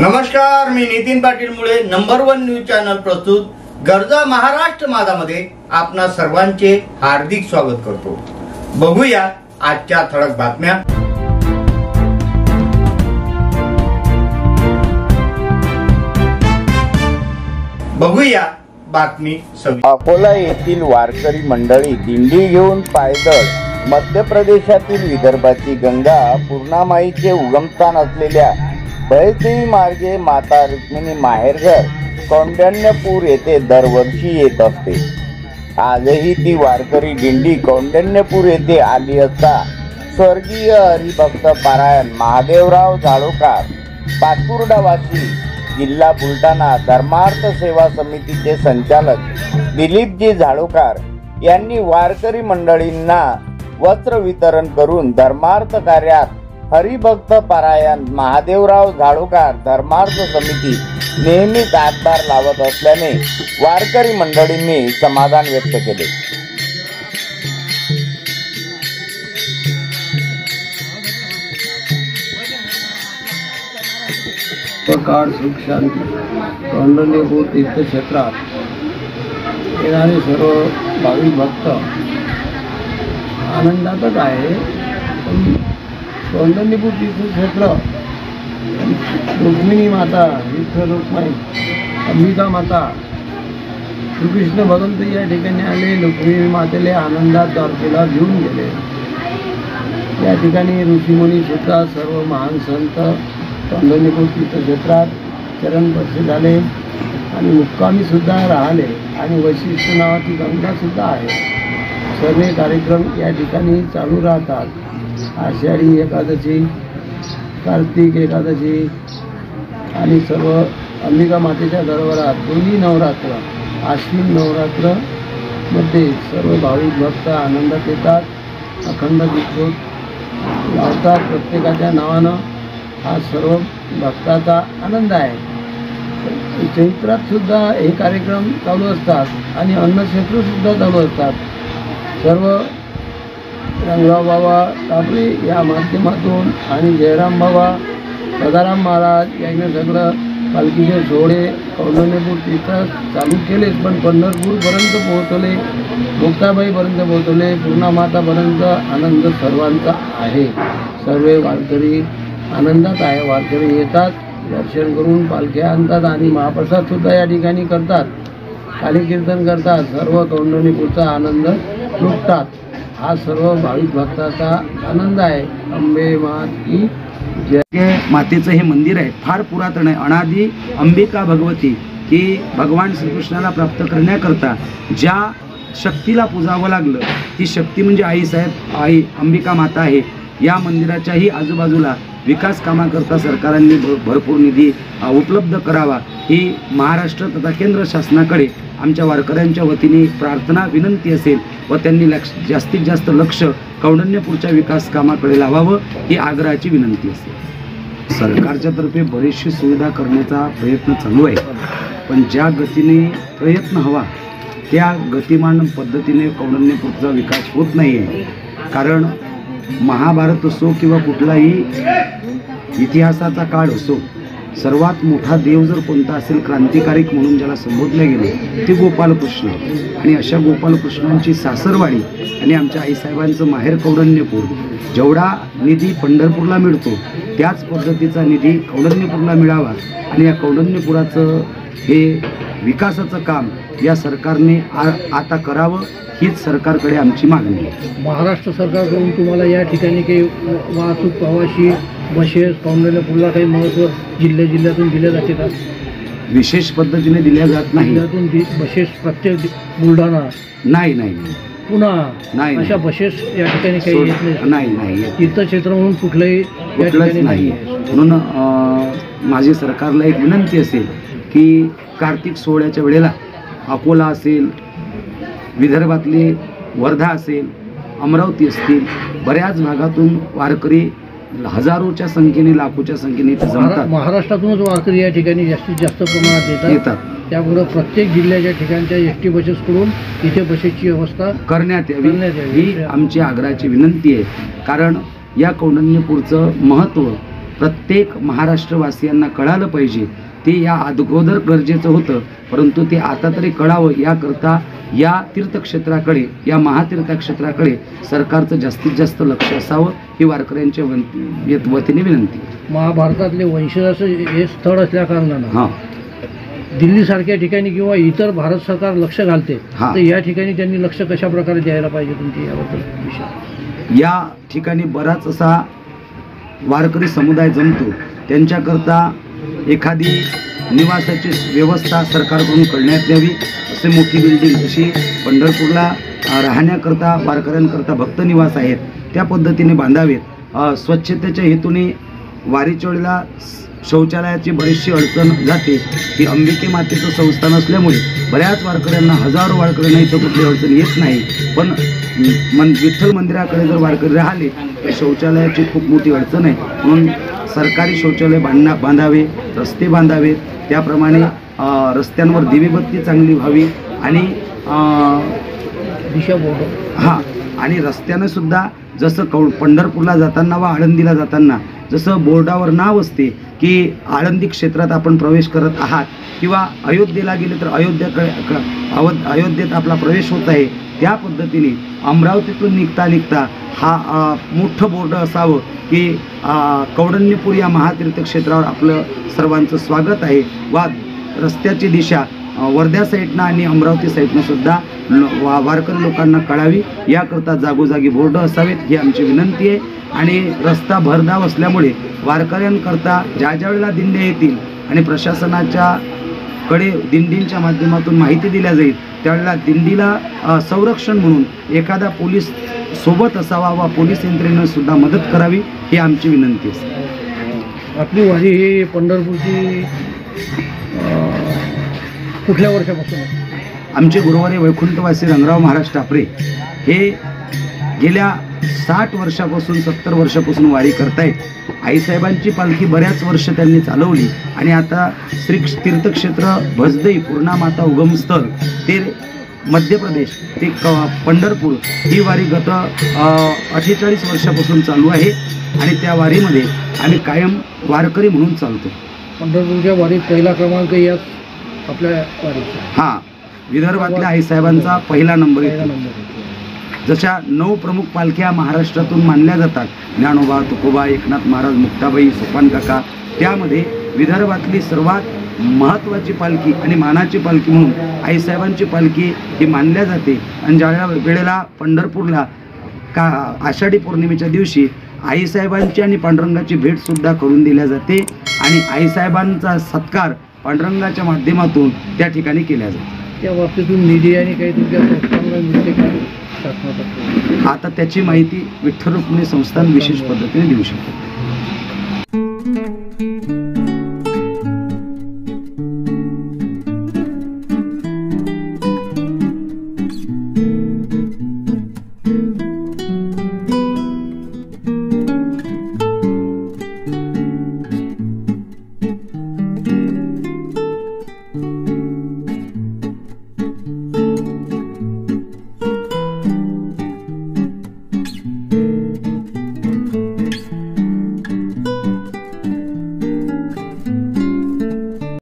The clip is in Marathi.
नमस्कार, मी नितीन पाटील मुळे नंबर 1 न्यूज चॅनल प्रस्तुत गरजा महाराष्ट्र माझामध्ये आपणा सर्वांचे हार्दिक स्वागत करतो। बघूया आजच्या ठळक बातम्या। बघूया बातमी। अकोला येथील वारकरी मंडळी दिंडी घेऊन पायदळ मध्य प्रदेशातील विदर्भाची गंगा पूर्णामाईचे उगमस्थान असलेल्या बैलदेवी मार्गे माता रुक्मिणी माहेरघर कौंडण्यपूर येथे दरवर्षी येत असते। आजही ती वारकरी दिंडी कौंडण्यपूर येथे आली असता स्वर्गीय हरिभक्त पारायण महादेवराव झाडोकार पातुर्डावासी जिल्हा बुलढाणा धर्मार्थ सेवा समितीचे संचालक दिलीपजी झाडोकार यांनी वारकरी मंडळींना वस्त्र वितरण करून धर्मार्थ कार्यात हरिभक्त पारायण महादेवराव झाडोकार धर्मार्थ समिती नेहमीच हातभार लावत असल्याने वारकरी मंडळींनी समाधान व्यक्त केले। काळ सुख शांती कौंडण्यपूर तीर्थक्षेत्रात येणारे सर्व भाविक भक्त आनंदातच आहे। कौंडण्यपूर तीर्थक्षेत्र रुक्मिणी माता विठ्ठल रुक्माई अंबिका माता श्रीकृष्ण भगवंत या ठिकाणी आले। रुक्मिणी मातेला आनंदात द्वारकेला घेऊन गेले। या ठिकाणी ऋषीमुनी सुद्धा सर्व महान संत कौंडण्यपूर तीर्थक्षेत्रात चरणस्पर्श झाले आणि मुक्कामी सुद्धा राहिले आणि वैशिष्ट्य नावाची गंगा सुद्धा आहे। सर्व कार्यक्रम या ठिकाणी चालू राहतात। आषाढी एकादशी, कार्तिक एकादशी आणि सर्व अंबिका मातेच्या दरबारात दोन्ही नवरात्र आश्विन नवरात्र मध्ये सर्व भाविक भक्त आनंदात येतात। अखंड दीपोत्सव लावतात प्रत्येकाच्या नावानं। हा सर्व भक्ताचा आनंद आहे। चैत्रात सुद्धा हे कार्यक्रम चालू असतात आणि अन्नक्षेत्र सुद्धा चालू असतात। सर्व रंगराव बाबा कापरे या माध्यमातून आणि जयराम बाबा सदाराम महाराज यांनी सगळं पालखीचे सोहळे कौंडण्यपूर तिथं चालू केले, पण पंढरपूरपर्यंत पोहोचवले, मुक्ताबाईपर्यंत पोहोचवले, पूर्णामातापर्यंत आनंद सर्वांचा आहे। सर्व वारकरी आनंदात आहे। वारकरी येतात, दर्शन करून पालख्या आणतात आणि महाप्रसाद सुद्धा या ठिकाणी करतात, काली कीर्तन करतात, सर्व कौंडण्यपूरचा आनंद लुटतात। हा सर्व भाविक भक्ताचा आनंद आहे। अंबे माती जय मातेचं हे मंदिर आहे, फार पुरातन आहे। अनादी अंबिका भगवती की भगवान श्रीकृष्णाला प्राप्त करण्याकरता ज्या शक्तीला पूजावं लागलं ती शक्ती म्हणजे आईसाहेब आई अंबिका माता आहे। या मंदिराच्याही आजूबाजूला विकास कामाकरता सरकारने भरपूर निधी उपलब्ध करावा ही महाराष्ट्र तथा केंद्र शासनाकडे आमच्या वारकऱ्यांच्या वतीने प्रार्थना विनंती असेल व त्यांनी जास्तीत जास्त लक्ष कौंडण्यपूरच्या विकास कामाकडे लावावं ही आग्रहाची विनंती असेल। सरकारच्या तर्फे बरीचशी सुविधा करण्याचा प्रयत्न चालू आहे, पण ज्या गतीने प्रयत्न हवा त्या गतिमान पद्धतीने कौंडण्यपूरचा विकास होत नाही आहे। कारण महाभारत असो किंवा कुठलाही इतिहासाचा काळ असो, सर्वात मोठा देव जर कोणता असेल क्रांतिकारिक म्हणून ज्याला संबोधले गेले ते गोपालकृष्ण आणि अशा गोपालकृष्णांची सासरवाडी आणि आमच्या आईसाहेबांचं माहेर कौंडण्यपूर। जेवढा निधी पंढरपूरला मिळतो त्याच पद्धतीचा निधी कौंडण्यपूरला मिळावा आणि या कौंडण्यपुराचं हे विकासाचं काम या सरकारने आता करावं हीच सरकारकडे आमची मागणी आहे। महाराष्ट्र सरकारकडून तुम्हाला या ठिकाणी काही वाहतूक प्रवासी बसेस कौंडण्यपूरला काही महत्त्व जिल्ह्यातून दिल्या जाते का? विशेष पद्धतीने दिल्या जात नाही। जिल्ह्यातून बसेस प्रत्येक बुलढाणा नाही पुन्हा नाही अशा बसेस या ठिकाणी काही येत नाही। तीर्थक्षेत्र म्हणून कुठलंही या ठिकाणी नाही। म्हणून माझी सरकारला एक विनंती असेल की कार्तिक सोहळ्याच्या वेळेला अकोला असेल, विदर्भातले वर्धा असेल, अमरावती असतील, बऱ्याच भागातून वारकरी हजारोच्या संख्येने लाखोच्या संख्येने इथे जमतात। महाराष्ट्रातूनच वारकरी या ठिकाणी जास्तीत जास्त प्रमाणात येतात। त्यामुळे प्रत्येक जिल्ह्याच्या ठिकाणच्या एसटी बसेसकडून इथे बसेसची व्यवस्था करण्यात यावी ही आमची आग्रहाची विनंती आहे। कारण या कौंडण्यपूरचं महत्त्व प्रत्येक महाराष्ट्रवासियांना कळालं पाहिजे. ते या अगोदर गरजेचं होतं, परंतु ते आता तरी कळावं याकरता या तीर्थक्षेत्राकडे, या महातीर्थक्षेत्राकडे सरकारचं जास्तीत जास्त लक्ष असावं ही वारकऱ्यांच्या वतीने विनंती. महाभारतातले वंशजाचं हे स्थळ असल्या कारणानं हां दिल्लीसारख्या ठिकाणी किंवा इतर भारत सरकार लक्ष घालते, हा. तर या ठिकाणी त्यांनी लक्ष कशा प्रकारे द्यायला पाहिजे तुमची याबद्दल विषय? या ठिकाणी बराच असा वारकरी समुदाय जमतो, त्यांच्याकरता एखादी निवासाची व्यवस्था सरकारकडून करण्यात यावी. असे मोठी बिल्डिंग जशी पंढरपूरला राहण्याकरता वारकऱ्यांकरता भक्त निवास आहेत त्या पद्धतीने बांधावेत. स्वच्छतेच्या हेतूने वारीच्या वेळेला शौचालयाची बरीचशी अडचण जाते. ही अंबिके मातेचं संस्थान असल्यामुळे बऱ्याच वारकऱ्यांना, हजारो वारकऱ्यांना इथं कुठली अडचण येत नाही. पण विठ्ठल मंदिराकडे जर वारकरी राहिले तर शौचालयाची खूप मोठी अडचण आहे. म्हणून सरकारी शौचालय बांधावे, रस्ते बांधावेत. त्याप्रमाणे रस्त्यांवर दिवेबत्ती चांगली व्हावी आणि दिशा बोर्ड हां आणि रस्त्यानं सुद्धा जसं पंढरपूरला जाताना व आळंदीला जाताना जसं बोर्डावर नाव असते की आळंदी क्षेत्रात आपण प्रवेश करत आहात किंवा अयोध्येला गेले तर अयोध्येत आपला प्रवेश होत आहे, त्या पद्धतीने अमरावतीतून निघता हा मोठं बोर्ड असावं की कौंडण्यपूर या महातीर्थक्षेत्रावर आपलं सर्वांचं स्वागत आहे. वा रस्त्याची दिशा वर्धा साईडनं आणि अमरावती साईडनं सुद्धा वारकरी लोकांना कळावी याकरता जागोजागी बोर्ड असावेत ही आमची विनंती आहे. आणि रस्ता भरधाव असल्यामुळे वारकऱ्यांकरता ज्या वेळेला दिंड्या येतील आणि प्रशासनाच्या कडे दिंडींच्या माध्यमातून माहिती दिल्या जाईल त्यावेळेला दिंडीला संरक्षण म्हणून एखादा पोलीस सोबत असावा व पोलीस यंत्रणेनं सुद्धा मदत करावी ही आमची विनंती आहे. आपली वारी ही पंढरपूरची कुठल्या वर्षापासून आहे? आमचे गुरुवारी वैकुंठवासी रंगराव महाराज टापरे हे गेल्या 60 वर्षापासून 70 वर्षापासून वारी करतायत. आईसाहेबांची पालखी बऱ्याच वर्ष त्यांनी चालवली आणि आता श्री तीर्थक्षेत्र भजदई पूर्णामाता उगमस्थळ ते मध्य प्रदेश ते पंढरपूर ही वारी गत 48 वर्षापासून चालू आहे आणि त्या वारीमध्ये आम्ही कायम वारकरी म्हणून चालतो. पंढरपूरच्या वारीत पहिला क्रमांक या आपल्या वारीचा. हां, विदर्भातल्या आईसाहेबांचा पहिला नंबर येतो. जशा 9 प्रमुख पालख्या महाराष्ट्रातून मानल्या जातात, ज्ञानोबा, तुकोबा, एकनाथ महाराज, मुक्ताबाई, सोपान काका, त्यामध्ये विदर्भातली सर्वात महत्त्वाची पालखी आणि मानाची पालखी म्हणून आईसाहेबांची पालखी ही मानल्या जाते. आणि ज्या वेळेला पंढरपूरला आषाढी पौर्णिमेच्या दिवशी आईसाहेबांची आणि पांडुरंगाची भेटसुद्धा करून दिल्या जाते आणि आईसाहेबांचा सत्कार पांडुरंगाच्या माध्यमातून त्या ठिकाणी केल्या जातो. त्या बाबतीतून निधी आणि काही तुमच्या संस्थांना मिळते का? आता त्याची माहिती विठ्ठल रुक्मिणी संस्थान विशेष पद्धतीने देऊ शकतो.